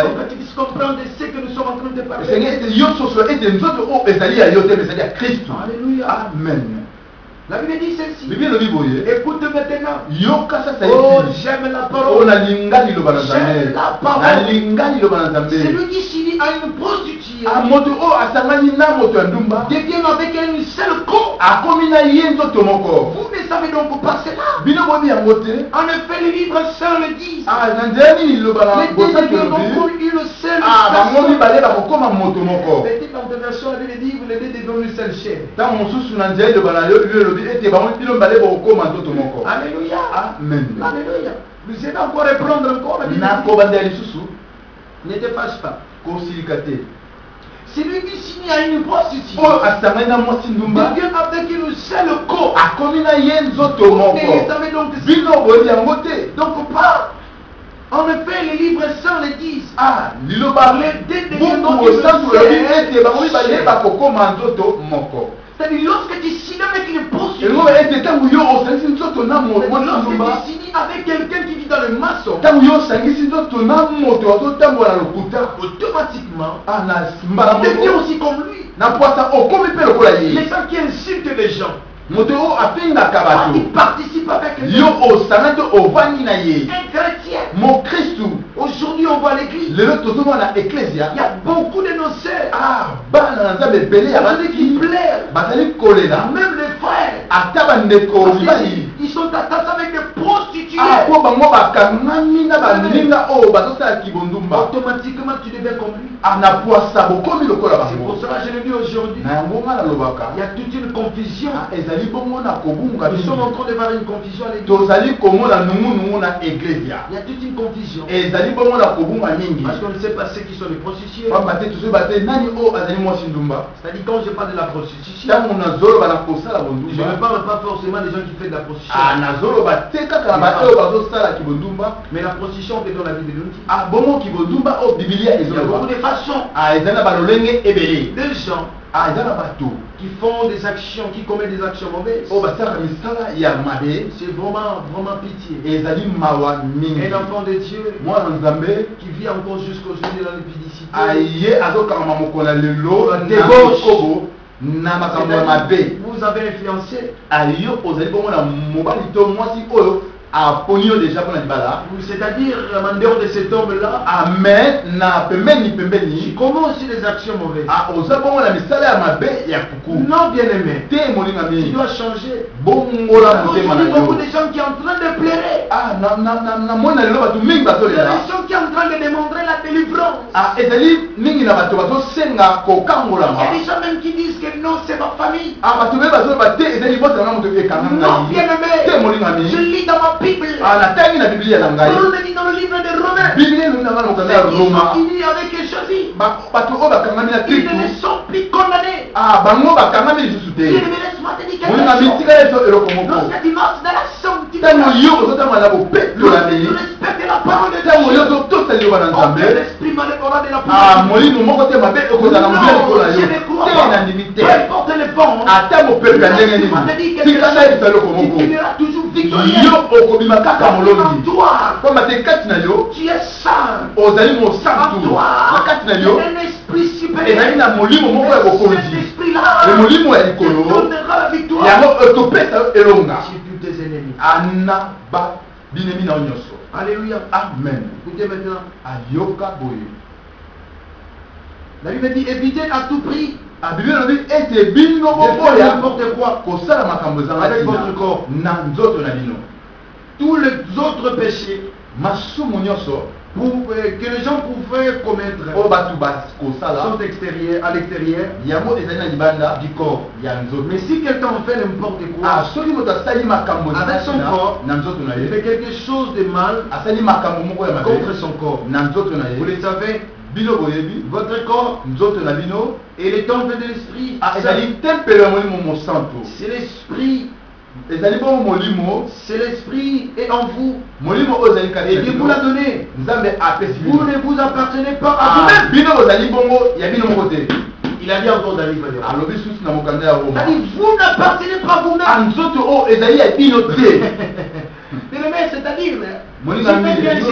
Il faut que tu puisses comprendre ce que nous sommes en train de parler. Alléluia. Amen. La Bible dit ceci. Écoute maintenant. Oh, j'aime la parole. J'aime la parole. Celui qui s'unit à une prostituée devient avec un seul corps. Vous ne savez donc pas cela. En effet, les livres saints le disent. Les deux ont eu le seul Petit dans ta version, la Bible dit, les deux deviennent une seule chair. Alléluia. Amen. Alléluia. Vous êtes encore reprendre encore la Bible. Ne te fâche pas. Celui qui signe à une prostituée devient avec une seule corps. Donc pas. En effet, les livres saints le disent. Les deux deviennent donc une seule chair. C'est-à-dire, lorsque tu signes avec une prostituée, lorsque tu signes avec quelqu'un qui vit dans le maçon, automatiquement, tu deviens aussi comme lui. Les gens qui insultent les gens, il participe avec eux. Un chrétien. Aujourd'hui, on voit l'église. Il y a beaucoup de nos sœurs qui pleurent. Même les frères. Ils sont attachés avec des prostituées. Automatiquement, tu deviens comme lui. C'est pour cela que je le dis aujourd'hui. Il y a toute une confusion. Nous sommes en train de voir une confusion à l'église. Il y a toute une confusion. Parce qu'on ne sait pas ce qui sont les prostituées. C'est-à-dire quand je parle de la prostitution, je ne parle pas forcément des gens qui font de la prostitution. Mais la prostitution que dans la Bible nous dit. Il y a beaucoup de façons. Des gens qui font des actions, qui commettent des actions mauvaises. C'est vraiment pitié. Un enfant de Dieu qui vit encore jusqu'aujourd'hui dans l'impudicité. Vous avez influencé. C'est-à-dire, en dehors de cet homme-là, tu commences aussi des actions mauvaises. Non, bien-aimé, tu dois changer. Il y a beaucoup de gens qui sont en train de pleurer. Il y a des gens qui sont en train de demander la délivrance. Il y a des gens même qui disent que non, c'est ma famille. Non, bien-aimé, je lis dans ma Bible. Paul le dit dans le livre de Romains. Ceux qui sont unis avec Jésus, ils ne sont plus condamnés. Je ne me laisse pas te dire quelque chose. Lorsque tu marches dans la sanctification, tu respectes la parole de Dieu. Aucun esprit malheureux de la parole. Je ne crois pas. Peu importe le vent, tu finiras toujours victorieux. Tu es saint. En toi, il y a un esprit supérieur. Cet esprit-là te donnera la victoire sur tous tes ennemis. Alléluia. Amen. Écoutez maintenant. La Bible dit évitez à tout prix n'importe quoi avec votre corps. Tous les autres péchés que les gens pouvaient commettre sont extérieurs, à l'extérieur du corps. Mais si quelqu'un fait n'importe quoi avec son corps, il fait quelque chose de mal contre son corps. Vous le savez, votre corps est le temple de l'esprit. C'est l'esprit. C'est l'esprit est en vous. Et Dieu vous l'a donné. Vous ne vous appartenez pas à vous-même. Il a dit encore dans le livre de Romains. Vous n'appartenez pas à vous-même. C'est-à-dire, moninga mingi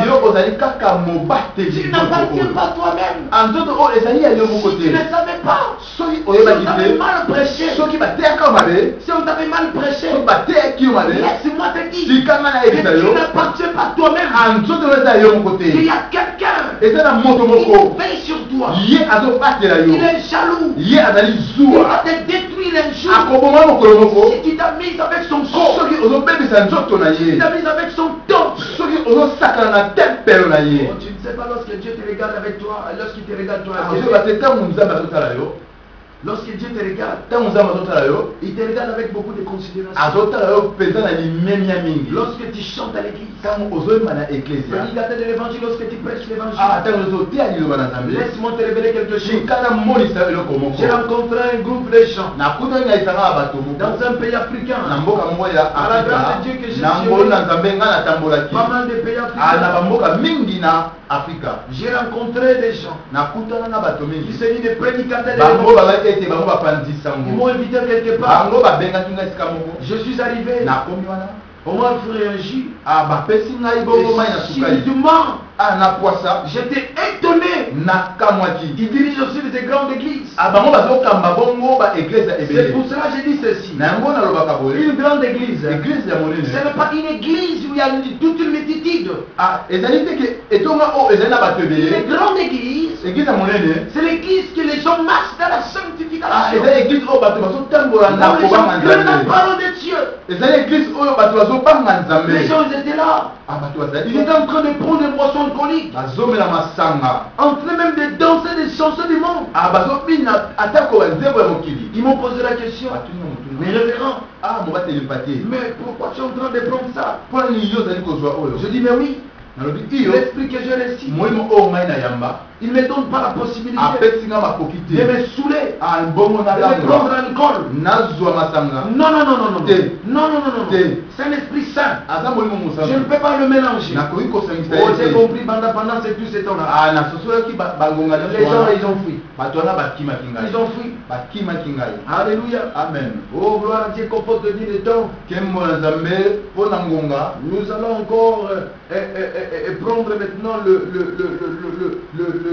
yo ozali kaka mobateli tu n'appartiens pas toi-même. anzoto oyo ezali ya yo moko Tu te ne savais pas. soki Si on oyebaki t'avait te mal prêché, soki bateyaka yo mabe si on t'avait mal prêché, soki bateyaki yo mabe laisse-moi te dire sikanga na que yebisa tu yo n'appartiens pas toi-même. anzoto oyo eza ya yo moko Il te y a quelqu'un eza na moto qui moko veille sur toi. ye azobatela yo Il est jaloux. ye azali Il zuwa va te détruire un jour. akoboma mokolo moko Si tu t'amuses avec son corps, soki ozobebisa nzoto na si tu ye t'amuses avec son temple, soki ozosakana na tempelo na ye oh, tu ne sais pas lorsque Dieu te regarde avec toi, lorsqu'il te regarde toi, azoyoba te ntango nzambe azotala yo lorsque Dieu te regarde, ntango nzambe azotala yo il te regarde avec beaucoup de considération. azotala yo mpenza na limemia mingi Lorsque tu chantes à l'église, ntango ozoyemba na eklesia prédicateur de l'évangile, lorsque tu prêches l'évangile, ntango ozoteya liloba na nzambe laisse-moi te révéler quelque chose. shikana monisa eloko moko J'ai rencontré un groupe de gens nakutani na esanga ya bato moko dans un pays africain, na mboka moko ya À la grâce afrika de Dieu que je na suis ngolu na nzambe ngai natambolaki pas mal de pays na africains. bamboka mingi na afrika J'ai rencontré des gens nakutana na bato qui mingi se disent des prédicateurs de bango l'évangile. babaki ete bango bapandisi Ils sango m'ont invité quelque part. bango babengaki ngai esika moko Je suis arrivé, nakomi wana on m'a offert un jus. bapesi ngai bongo mai na Et sukali subitument, na poisa j'étais étonné. nakamwaki Ils dirigent aussi des grandes églises. bango bazokamba bongo baeglise C'est ebele pour cela que j'ai dit ceci. na yango nalobaka boye Une grande église, eglise ya ce monene n'est pas une église où il y a toute une multitude. ezali teke etonga oyo ezali na bato Une ebele grande église, eglise ya monene c'est l'église que les gens marchent dans la sanctification. ezali eglise oyo bato bazotambola na Où les gens kobanga prennent la nzambe parole de Dieu. ezali eglise oyo bato bazobanga nzambe Les gens ils étaient là. bato Ils bazali étaient en train de prendre des boissons alcooliques. bazomela masanga En train même de danser des chansons du monde. bazobina atako banzembo ya mokili Ils m'ont posé la question. batuni na Mais motuna révérend, mobateli pate mais pourquoi tu es en train de prendre ça? mpona nini yo ozali kozwa oyo Je dis mais oui, nalobi iyo l'esprit que je récite, molimo oyo ngai na yamba il ne me donne pas la possibilité apesi nga makoki de te me saouler, bongo de me prendre nalamwa l'alcool. nazwa masanga Non, non, non, non, non. Té. Non, non, non, non. Té. C'est un esprit saint. aza molimo Je ne mosantu peux pas le mélanger. nakoki kosangisa Oh, ye j'ai te compris pendant tout ce temps-là. nasosolaki bangonga Les gens, ils ont fui. bato wana bakimaki ngai Ils ont fui. bakimaki ngai Alléluia. amen Oh, gloire à Dieu, comporte de dire le temps. kembo na nzambe mpo na ngonga Nous allons encore prendre maintenant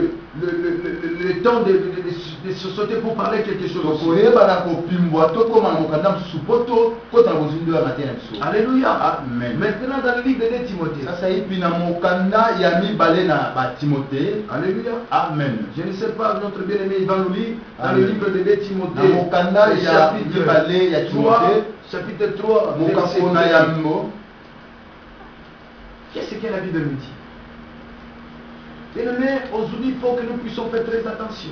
le temps de se sauter pour parler quelque chose aussi. tokoyebana kopimbwa tokóma na mokanda mosusu mpo tokota na bozwi ndoya mateya na biso Alléluia. amen Maintenant dans le livre de Timothée. sasa epi na mokanda ya mibale na batimote Alléluia. amen Je ne sais pas, notre bien-aimé, il va nous lire dans Amen. le livre de 2 na Timothée, mokanda le ya chapitre mibale ya 3, timote chapitre 3, verset mokakona 2. yango Qu'est-ce que la Bible nous dit? Bien-aimé, aujourd'hui, il faut que nous puissions faire très attention.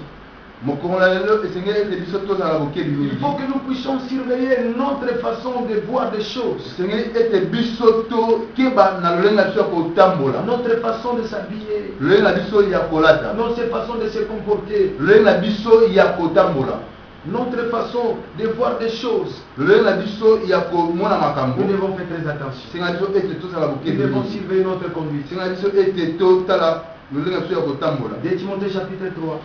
mokongo na lelo esengeli ete biso tozala bokebi Il mingi faut que nous puissions surveiller notre façon de voir des choses, esengeli ete biso tokeba na lolenge na biso ya kotambola notre façon de s'habiller, lolenge na biso ya kolata notre façon de se comporter, lolenge na biso ya kotambola notre façon de voir des choses. lolenge na biso ya komona Nous makambo devons faire très attention. esenga biso ete tozala Nous bokebi devons mingi surveiller notre conduite. esenga biso ete totala lolenge na biso ya kotambola 2 Timothée chapitre 3.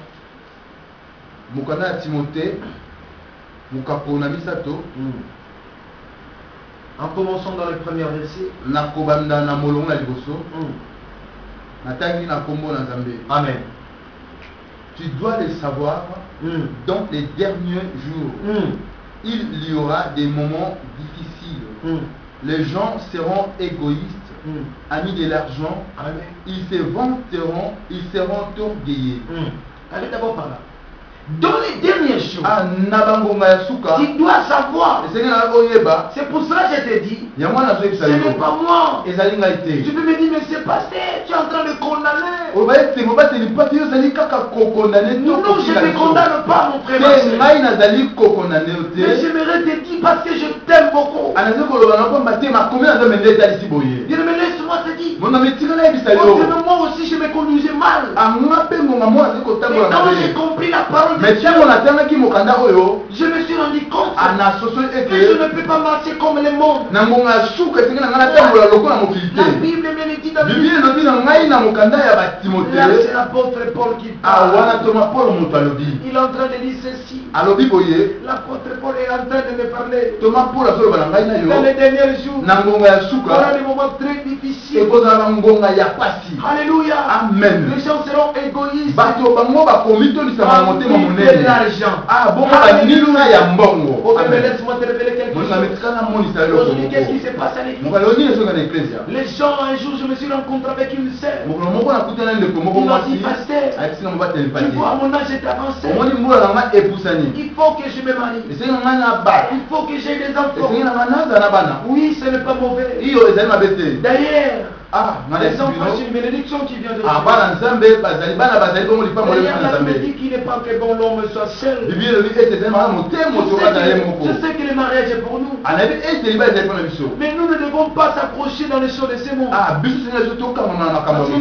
mokanda ya timote mokapo na misato En commençant dans le premier verset. nakobanda na molongo na liboso natangi na kombo na nzambe Amen. tu dois le savoir dans les derniers jours il y aura des moments difficiles les gens seront égoïstes amis de l'argent ils se vanteront ils seront orgueilleux Allez d'abord par là. Dans les derniers jours, na bangonga ya suka tu dois savoir. esengeli na oyeba C'est pour cela que je t'ai dit, yango wana azoyebisa ce n'est yo pas moi. ezali ngai te Tu peux me dire, mais c'est passé, tu es en train de condamner. oba ete mobateli mpasi yo ozali kaka kokondane Non, je ne te condamne pas, mon frère. te ngai nazali kokondane yo Mais te j'aimerais te dire parce que je t'aime beaucoup. anazali koloba na pamba te makomi na nzambe nde etalisi boye Dis, mais laisse-moi te dire. monga metika nayebisa yo Autrement, moi aussi, je me conduisais mal. Et quand j'ai compris la parole de Dieu, je me suis rendu compte que je ne peux pas marcher comme le monde. La Bible me dit dans le là, c'est l'apôtre Paul qui parle. Il est en train de dire ceci. L'apôtre Paul est en train de me parler. Dans les derniers jours, il y aura des moments très difficiles. Alléluia. Amen. Les gens seront égoïstes. De l'argent. Mais laisse-moi te révéler quelque chose. Aujourd'hui, qu'est-ce qui se passe à l'église? Les gens, un jour, je me suis rencontré avec une sœur. Il m'a dit, pasteur, tu vois, mon âge est avancé. Il faut que je me marie. Il faut que j'ai des enfants. Oui, ce n'est pas mauvais. D'ailleurs, les enfants, c'est une bénédiction qui vient de Dieu. La Bible dit qu'il n'est pas que bon l'homme soit seul. Je sais que le mariage est pour nous. Mais nous ne devons pas s'accrocher dans les choses de ces mondes.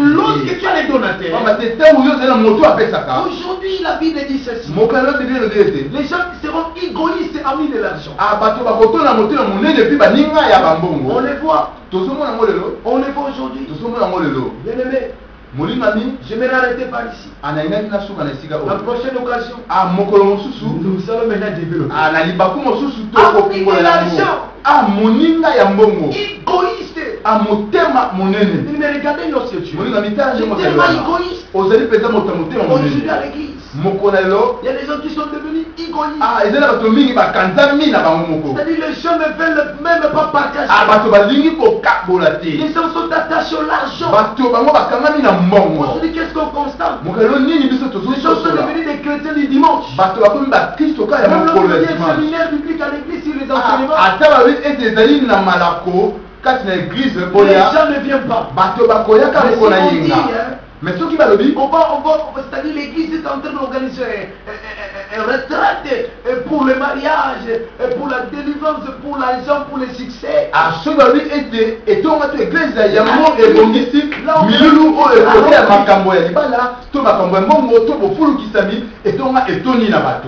Lorsque tu as les donateurs, aujourd'hui la Bible dit ceci. Les gens seront égoïstes amis de l'argent. On les voit. On les voit aujourd'hui. Bien-aimé, je vais m'arrêter par ici. La prochaine occasion, nous allons maintenant développer. Égoïste. Il me regardait lorsque tu es tellement égoïste. Aujourd'hui à l'église, il y a des gens qui sont devenus égoïstes. C'est-à-dire les gens ne veulent même pas partager. Les gens sont attachés à l'argent. Aujourd'hui, qu'est-ce qu'on constate? Les gens sont devenus des chrétiens du dimanche. Même lorsqu'il y a un séminaire biblique à l'église sur les enseignements, les gens ne viennent pas. Mais ce qui va le dire, c'est-à-dire l'église est en train d'organiser une retraite pour le mariage, pour la délivrance, pour l'argent, pour le succès.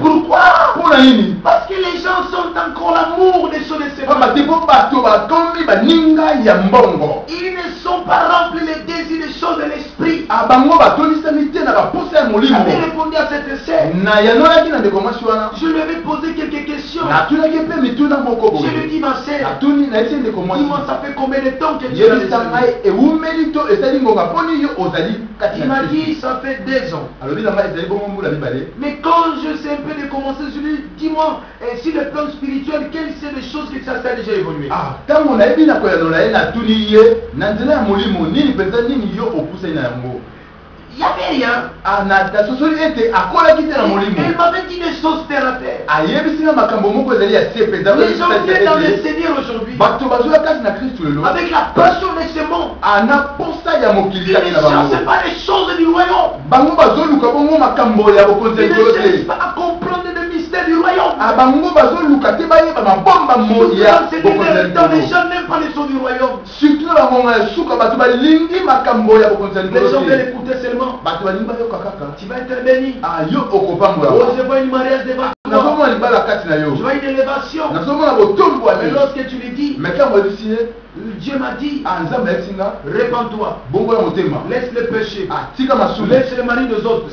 Pourquoi? Parce que les gens sont encore l'amour des choses de ce monde. Ils ne sont pas remplis les désirs des choses de l'esprit. J'avais répondu à cette sœur. Je lui avais posé quelques questions. Je lui ai dit, ma sœur, dis-moi, ça fait combien de temps que tu es là? Il m'a dit, ça fait 2 ans. Mais quand je sais un peu de commencer, je lui ai dit, dis-moi, sur le plan spirituel, quelles sont les choses que ça a déjà évolué? Il n'y avait rien. Elle m'avait dit des choses terre à terre. Les gens viennent dans le Seigneur aujourd'hui avec la passion de ce monde. Ils ne cherchent pas les choses du royaume. Ils ne cherchent pas à comprendre le mystère du royaume. Dans les gens n'aiment pas les choses du royaume. Les gens veulent écouter seulement. Tu vas être béni. Oh, je vois une mariage devant toi. Je vois une élévation. Mais lorsque tu lui dis, Dieu m'a dit, répands-toi. Laisse le péché. Laisse le mari des autres.